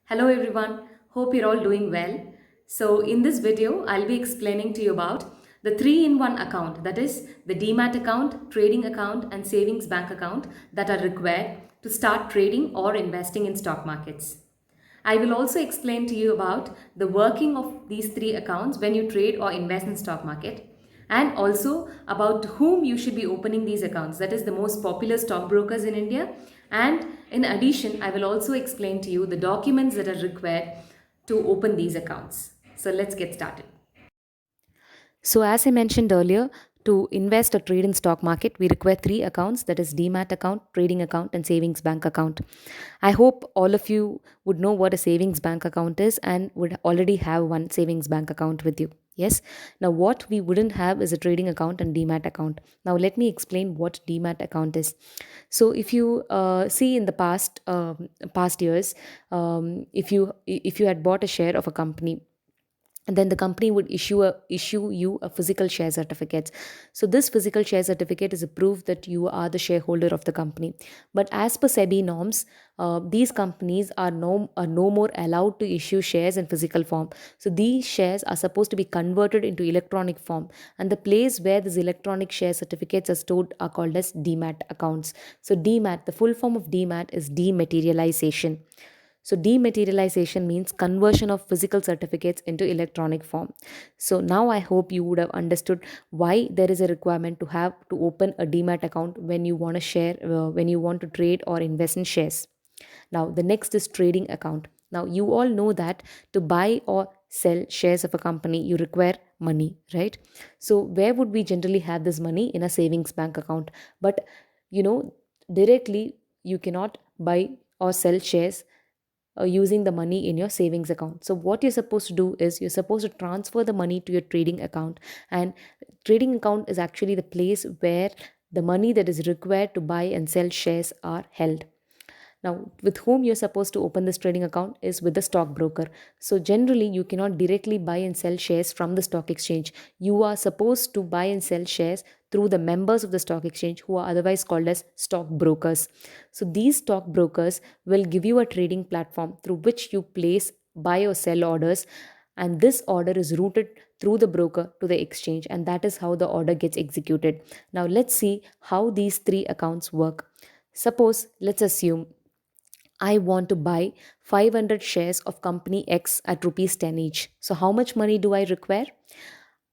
Hello everyone, hope you're all doing well. So, in this video, I'll be explaining to you about the 3-in-1 account, that is, the demat account, trading account, and savings bank account that are required to start trading or investing in stock markets. I will also explain to you about the working of these three accounts when you trade or invest in stock market, and also about to whom you should be opening these accounts, that is the most popular stockbrokers in India. And in addition, I will also explain to you the documents that are required to open these accounts. So let's get started. So, as I mentioned earlier, to invest or trade in stock market, we require three accounts, that is demat account, trading account, and savings bank account. I hope all of you would know what a savings bank account is and would already have one savings bank account with you. Yes. Now, what we wouldn't have is a trading account and demat account. Now, let me explain what demat account is. So, if you see in the past years, if you had bought a share of a company, and then the company would issue you a physical share certificate. So this physical share certificate is a proof that you are the shareholder of the company. But as per SEBI norms, these companies are no more allowed to issue shares in physical form. So these shares are supposed to be converted into electronic form, and the place where these electronic share certificates are stored are called as demat accounts. So demat, the full form of demat is dematerialization. So, dematerialization means conversion of physical certificates into electronic form. So, now I hope you would have understood why there is a requirement to have to open a demat account when you want to when you want to trade or invest in shares. Now, the next is trading account. Now, you all know that to buy or sell shares of a company, you require money, right? So, where would we generally have this money? In a savings bank account. But, you know, directly you cannot buy or sell shares using the money in your savings account. So what you're supposed to do is you're supposed to transfer the money to your trading account, and trading account is actually the place where the money that is required to buy and sell shares are held. Now, with whom you're supposed to open this trading account is with the stockbroker. So, generally, you cannot directly buy and sell shares from the stock exchange. You are supposed to buy and sell shares through the members of the stock exchange, who are otherwise called as stockbrokers. So, these stockbrokers will give you a trading platform through which you place buy or sell orders, and this order is routed through the broker to the exchange, and that is how the order gets executed. Now, let's see how these three accounts work. Suppose, let's assume I want to buy 500 shares of company X at rupees 10 each. So how much money do I require?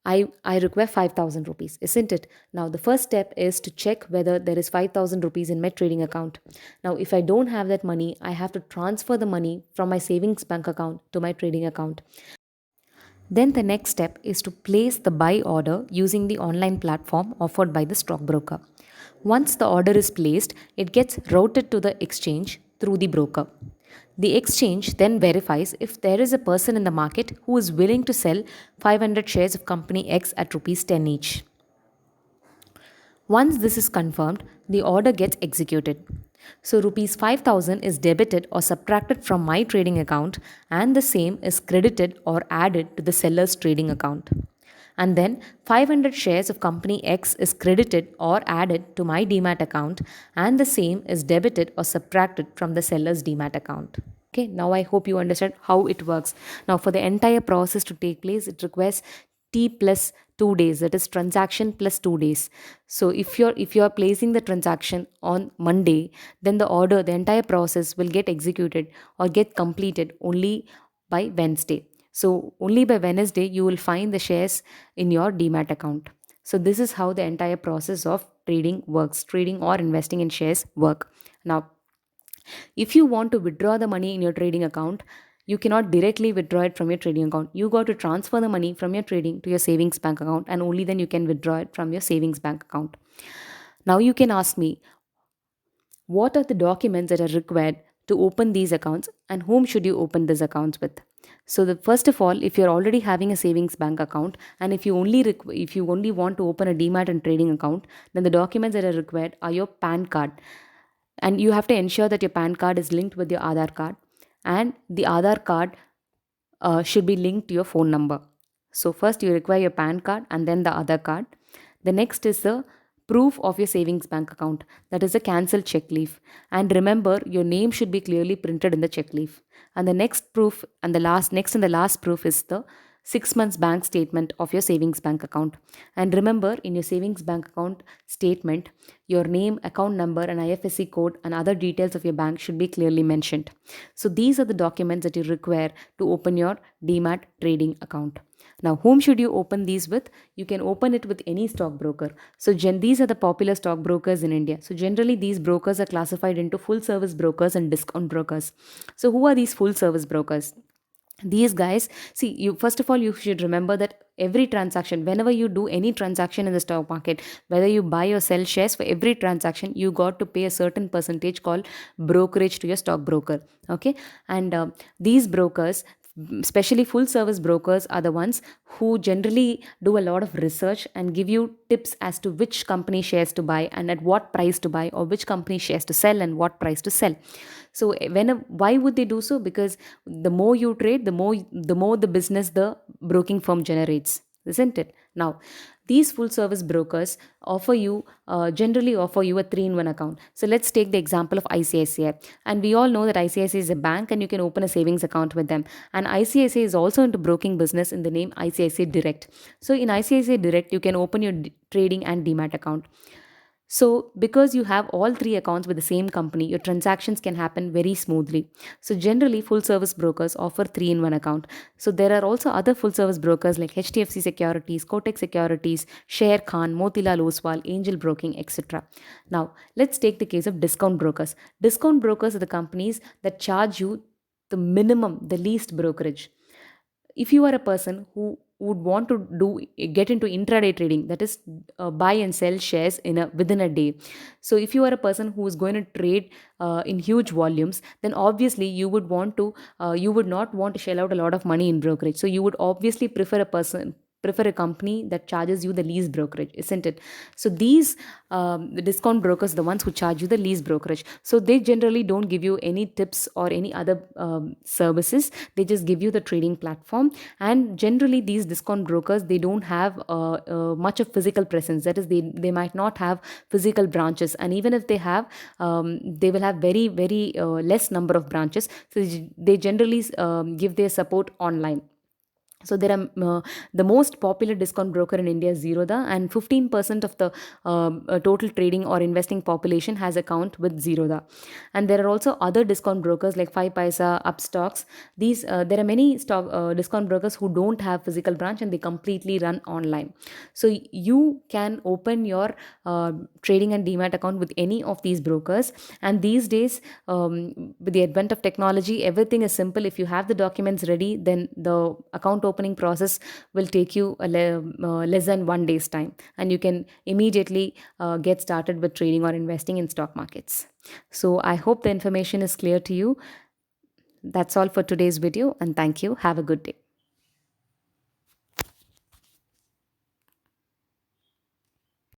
I require 5,000 rupees, isn't it? Now, the first step is to check whether there is 5,000 rupees in my trading account. Now, if I don't have that money, I have to transfer the money from my savings bank account to my trading account. Then the next step is to place the buy order using the online platform offered by the stockbroker. Once the order is placed, it gets routed to the exchange through the broker. The exchange then verifies if there is a person in the market who is willing to sell 500 shares of company X at rupees 10 each. Once this is confirmed, the order gets executed. So rupees 5,000 is debited or subtracted from my trading account, and the same is credited or added to the seller's trading account. And then 500 shares of company X is credited or added to my demat account, and the same is debited or subtracted from the seller's demat account. Okay, now I hope you understand how it works. Now, for the entire process to take place, it requires T plus 2 days, that is transaction plus 2 days. So if you're placing the transaction on Monday, then the entire process will get executed or get completed only by Wednesday. So only by Wednesday you will find the shares in your demat account. So this is how the entire process of trading works, trading or investing in shares work. Now, if you want to withdraw the money in your trading account, you cannot directly withdraw it from your trading account. You got to transfer the money from your trading to your savings bank account, and only then you can withdraw it from your savings bank account. Now, you can ask me, what are the documents that are required to open these accounts, and whom should you open these accounts with? So, first of all, if you're already having a savings bank account, and if you only want to open a demat and trading account, then the documents that are required are your PAN card, and you have to ensure that your PAN card is linked with your Aadhaar card, and the Aadhaar card should be linked to your phone number. So first you require your PAN card and then the Aadhaar card. The next is the proof of your savings bank account, that is a cancelled check leaf. And remember, your name should be clearly printed in the check leaf. And the next proof and the last proof is the 6 months bank statement of your savings bank account. And remember, in your savings bank account statement, your name, account number, and IFSC code and other details of your bank should be clearly mentioned. So these are the documents that you require to open your Demat trading account. Now, whom should you open these with? You can open it with any stockbroker. So, these are the popular stockbrokers in India. So, generally, these brokers are classified into full service brokers and discount brokers. So, who are these full service brokers? These guys, see, you first of all, you should remember that every transaction, whenever you do any transaction in the stock market, whether you buy or sell shares, for every transaction you got to pay a certain percentage called brokerage to your stockbroker. Okay. And these brokers, especially full service brokers, are the ones who generally do a lot of research and give you tips as to which company shares to buy and at what price to buy, or which company shares to sell and what price to sell. So why would they do so? Because the more you trade, the more the business the broking firm generates, isn't it? Now, these full service brokers generally offer you a 3-in-1 account. So let's take the example of ICICI. And we all know that ICICI is a bank and you can open a savings account with them. And ICICI is also into broking business in the name ICICI Direct. So in ICICI Direct, you can open your trading and Demat account. So, because you have all three accounts with the same company, your transactions can happen very smoothly. So, generally, full service brokers offer 3-in-1 account. So, there are also other full service brokers like HDFC Securities, Kotak Securities, Share Khan, Motilal Oswal, Angel Broking, etc. Now, let's take the case of discount brokers. Discount brokers are the companies that charge you the minimum, the least brokerage. If you are a person who would want to get into intraday trading, that is buy and sell shares within a day. So if you are a person who is going to trade in huge volumes, then obviously you would not want to shell out a lot of money in brokerage. So you would obviously prefer a company that charges you the least brokerage, isn't it? So these the discount brokers are the ones who charge you the least brokerage. So they generally don't give you any tips or any other services. They just give you the trading platform. And generally these discount brokers, they don't have much of physical presence. That is, they might not have physical branches, and even if they have, they will have very very less number of branches. So they generally give their support online. So there are the most popular discount broker in India is Zerodha, and 15% of the total trading or investing population has account with Zerodha. And there are also other discount brokers like 5paisa, Upstocks. These there are many stock discount brokers who don't have physical branch and they completely run online. So you can open your trading and Demat account with any of these brokers. And these days, with the advent of technology, everything is simple. If you have the documents ready, then the account opening process will take you less than 1 day's time, and you can immediately get started with trading or investing in stock markets. So I hope the information is clear to you. That's all for today's video, and thank you. Have a good day.